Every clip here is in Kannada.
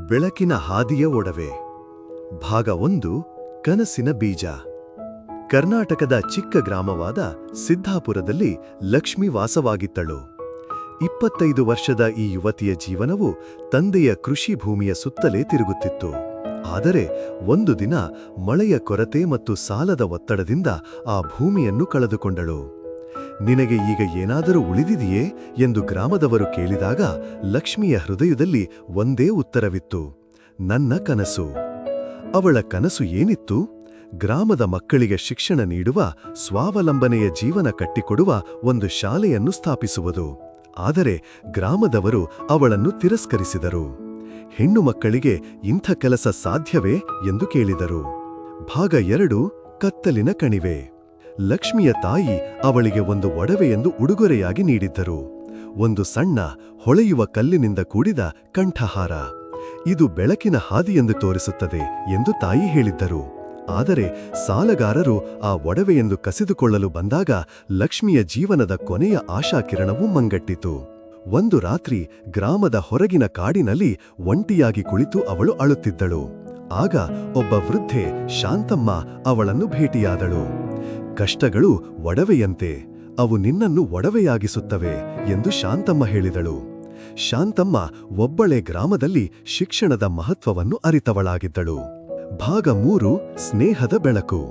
ಬೆಳಕಿನ ಹಾದಿಯ ಒಡವೆ ಭಾಗ 1 ಕನಸಿನ ಬೀಜ. ಕರ್ನಾಟಕದ ಚಿಕ್ಕ ಗ್ರಾಮವಾದ ಸಿದ್ಧಾಪುರದಲ್ಲಿ ಲಕ್ಷ್ಮಿ ವಾಸವಾಗಿದ್ದಳು. 25 ವರ್ಷದ ಈ ಯುವತಿಯ ಜೀವನವು ತಂದೆಯ ಕೃಷಿ ಭೂಮಿಯ ಸುತ್ತಲೇ ತಿರುಗುತ್ತಿತ್ತು. ಆದರೆ ಒಂದು ದಿನ ಮಳೆಯ ಕೊರತೆ ಮತ್ತು ಸಾಲದ ಒತ್ತಡದಿಂದ ಆ ಭೂಮಿಯನ್ನು ಕಳೆದುಕೊಂಡಳು. ನಿನಗೆ ಈಗ ಏನಾದರೂ ಉಳಿದಿದೆಯೇ ಎಂದು ಗ್ರಾಮದವರು ಕೇಳಿದಾಗ ಲಕ್ಷ್ಮಿಯ ಹೃದಯದಲ್ಲಿ ಒಂದೇ ಉತ್ತರವಿತ್ತು: ನನ್ನ ಕನಸು. ಅವಳ ಕನಸು ಏನಿತ್ತು? ಗ್ರಾಮದ ಮಕ್ಕಳಿಗೆ ಶಿಕ್ಷಣ ನೀಡುವ, ಸ್ವಾವಲಂಬನೆಯ ಜೀವನ ಕಟ್ಟಿಕೊಡುವ ಒಂದು ಶಾಲೆಯನ್ನು ಸ್ಥಾಪಿಸುವುದು. ಆದರೆ ಗ್ರಾಮದವರು ಅವಳನ್ನು ತಿರಸ್ಕರಿಸಿದರು. ಹೆಣ್ಣು ಮಕ್ಕಳಿಗೆ ಇಂಥ ಕೆಲಸ ಸಾಧ್ಯವೇ ಎಂದು ಕೇಳಿದರು. ಭಾಗ 2 ಕತ್ತಲಿನ ಕಣಿವೆ. ಲಕ್ಷ್ಮಿಯ ತಾಯಿ ಅವಳಿಗೆ ಒಂದು ಒಡವೆಯೆಂದು ಉಡುಗೊರೆಯಾಗಿ ನೀಡಿದ್ದರು. ಒಂದು ಸಣ್ಣ ಹೊಳೆಯುವ ಕಲ್ಲಿನಿಂದ ಕೂಡಿದ ಕಂಠಹಾರ. ಇದು ಬೆಳಕಿನ ಹಾದಿಯೆಂದು ತೋರಿಸುತ್ತದೆ ಎಂದು ತಾಯಿ ಹೇಳಿದ್ದರು. ಆದರೆ ಸಾಲಗಾರರು ಆ ಒಡವೆಯೆಂದು ಕಸಿದುಕೊಳ್ಳಲು ಬಂದಾಗ ಲಕ್ಷ್ಮಿಯ ಜೀವನದ ಕೊನೆಯ ಆಶಾಕಿರಣವೂ ಮಂಗಟ್ಟಿತು. ಒಂದು ರಾತ್ರಿ ಗ್ರಾಮದ ಹೊರಗಿನ ಕಾಡಿನಲ್ಲಿ ಒಂಟಿಯಾಗಿ ಕುಳಿತು ಅವಳು ಅಳುತ್ತಿದ್ದಳು. ಆಗ ಒಬ್ಬ ವೃದ್ಧೆ ಶಾಂತಮ್ಮ ಅವಳನ್ನು ಭೇಟಿಯಾದಳು. ಕಷ್ಟಗಳು ಒಡವೆಯಂತೆ, ಅವು ನಿನ್ನನ್ನು ಒಡವೆಯಾಗಿಸುತ್ತವೆ ಎಂದು ಶಾಂತಮ್ಮ ಹೇಳಿದಳು. ಶಾಂತಮ್ಮ ಒಬ್ಬಳೇ ಗ್ರಾಮದಲ್ಲಿ ಶಿಕ್ಷಣದ ಮಹತ್ವವನ್ನು ಅರಿತವಳಾಗಿದ್ದಳು. ಭಾಗ 3 ಸ್ನೇಹದ ಬೆಳಕು.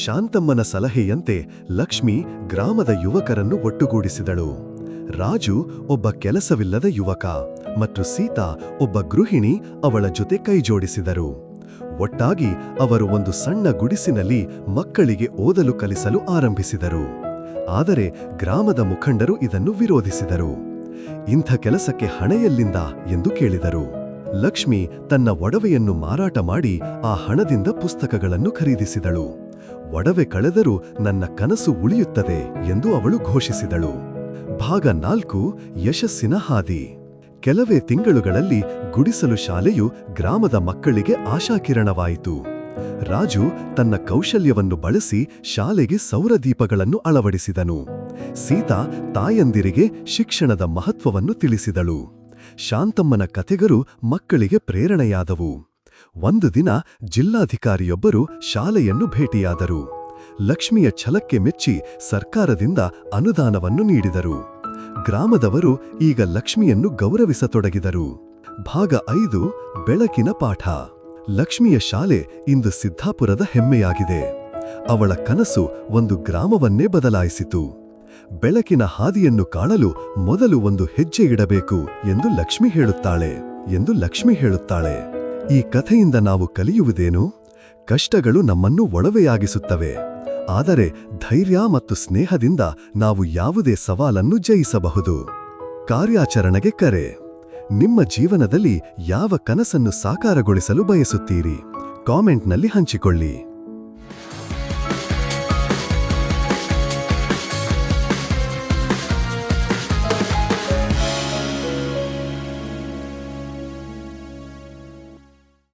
ಶಾಂತಮ್ಮನ ಸಲಹೆಯಂತೆ ಲಕ್ಷ್ಮಿ ಗ್ರಾಮದ ಯುವಕರನ್ನು ಒಟ್ಟುಗೂಡಿಸಿದಳು. ರಾಜು ಒಬ್ಬ ಕೆಲಸವಿಲ್ಲದ ಯುವಕ ಮತ್ತು ಸೀತಾ ಒಬ್ಬ ಗೃಹಿಣಿ ಅವಳ ಜೊತೆ ಕೈಜೋಡಿಸಿದರು. ಒಟ್ಟಾಗಿ ಅವರು ಒಂದು ಸಣ್ಣ ಗುಡಿಸಿನಲ್ಲಿ ಮಕ್ಕಳಿಗೆ ಓದಲು ಕಲಿಸಲು ಆರಂಭಿಸಿದರು. ಆದರೆ ಗ್ರಾಮದ ಮುಖಂಡರು ಇದನ್ನು ವಿರೋಧಿಸಿದರು. ಇಂಥ ಕೆಲಸಕ್ಕೆ ಹಣೆಯಲ್ಲಿಂದ ಎಂದು ಕೇಳಿದರು. ಲಕ್ಷ್ಮಿ ತನ್ನ ಒಡವೆಯನ್ನು ಮಾರಾಟ ಮಾಡಿ ಆ ಹಣದಿಂದ ಪುಸ್ತಕಗಳನ್ನು ಖರೀದಿಸಿದಳು. ಒಡವೆ ಕಳೆದರೂ ನನ್ನ ಕನಸು ಉಳಿಯುತ್ತದೆ ಎಂದು ಅವಳು ಘೋಷಿಸಿದಳು. ಭಾಗ 4 ಯಶಸ್ಸಿನ ಹಾದಿ. ಕೆಲವೇ ತಿಂಗಳುಗಳಲ್ಲಿ ಗುಡಿಸಲು ಶಾಲೆಯು ಗ್ರಾಮದ ಮಕ್ಕಳಿಗೆ ಆಶಾಕಿರಣವಾಯಿತು. ರಾಜು ತನ್ನ ಕೌಶಲ್ಯವನ್ನು ಬಳಸಿ ಶಾಲೆಗೆ ಸೌರದೀಪಗಳನ್ನು ಅಳವಡಿಸಿದನು. ಸೀತಾ ತಾಯಂದಿರಿಗೆ ಶಿಕ್ಷಣದ ಮಹತ್ವವನ್ನು ತಿಳಿಸಿದಳು. ಶಾಂತಮ್ಮನ ಕಥೆಗಳು ಮಕ್ಕಳಿಗೆ ಪ್ರೇರಣೆಯಾದವು. ಒಂದು ದಿನ ಜಿಲ್ಲಾಧಿಕಾರಿಯೊಬ್ಬರು ಶಾಲೆಯನ್ನು ಭೇಟಿಯಾದರು. ಲಕ್ಷ್ಮಿಯ ಛಲಕ್ಕೆ ಮೆಚ್ಚಿ ಸರ್ಕಾರದಿಂದ ಅನುದಾನವನ್ನು ನೀಡಿದರು. ಗ್ರಾಮದವರು ಈಗ ಲಕ್ಷ್ಮಿಯನ್ನು ಗೌರವಿಸತೊಡಗಿದರು. ಭಾಗ 5 ಬೆಳಕಿನ ಪಾಠ. ಲಕ್ಷ್ಮಿಯ ಶಾಲೆ ಇಂದು ಸಿದ್ಧಾಪುರದ ಹೆಮ್ಮೆಯಾಗಿದೆ. ಅವಳ ಕನಸು ಒಂದು ಗ್ರಾಮವನ್ನೇ ಬದಲಾಯಿಸಿತು. ಬೆಳಕಿನ ಹಾದಿಯನ್ನು ಕಾಣಲು ಮೊದಲು ಒಂದು ಹೆಜ್ಜೆ ಇಡಬೇಕು ಎಂದು ಲಕ್ಷ್ಮಿ ಹೇಳುತ್ತಾಳೆ. ಈ ಕಥೆಯಿಂದ ನಾವು ಕಲಿಯುವುದೇನು? ಕಷ್ಟಗಳು ನಮ್ಮನ್ನು ಒಡವೆಯಾಗಿಸುತ್ತವೆ. ಆದರೆ ಧೈರ್ಯ ಮತ್ತು ಸ್ನೇಹದಿಂದ ನಾವು ಯಾವುದೇ ಸವಾಲನ್ನು ಜಯಿಸಬಹುದು. ಕಾರ್ಯಾಚರಣೆಗೆ ಕರೆ. ನಿಮ್ಮ ಜೀವನದಲ್ಲಿ ಯಾವ ಕನಸನ್ನು ಸಾಕಾರಗೊಳಿಸಲು ಬಯಸುತ್ತೀರಿ? ಕಾಮೆಂಟ್ನಲ್ಲಿ ಹಂಚಿಕೊಳ್ಳಿ.